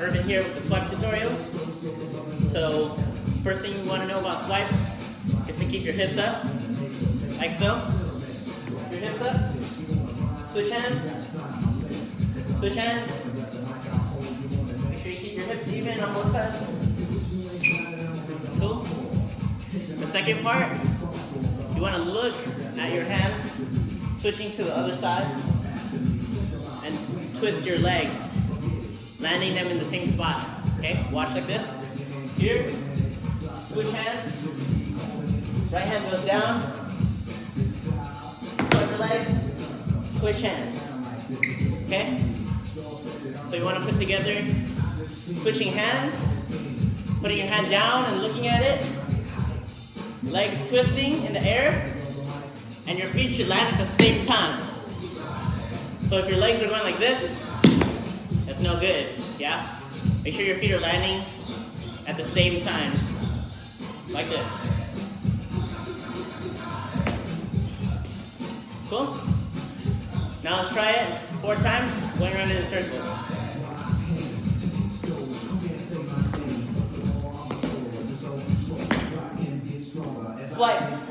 Ervin here with the swipe tutorial. So, first thing you want to know about swipes is to keep your hips up, like so. Your hips up. Switch hands. Switch hands. Make sure you keep your hips even on both sides. Cool. The second part, you want to look at your hands, switching to the other side, and twist your legs, landing them in the same spot. Okay, watch like this. Here, switch hands. Right hand goes down. Swipe your legs. Switch hands. Okay? So you want to put together switching hands, putting your hand down and looking at it, legs twisting in the air, and your feet should land at the same time. So if your legs are going like this, that's no good, yeah? Make sure your feet are landing at the same time, like this. Cool? Now let's try it 4 times, going around in a circle. Swipe.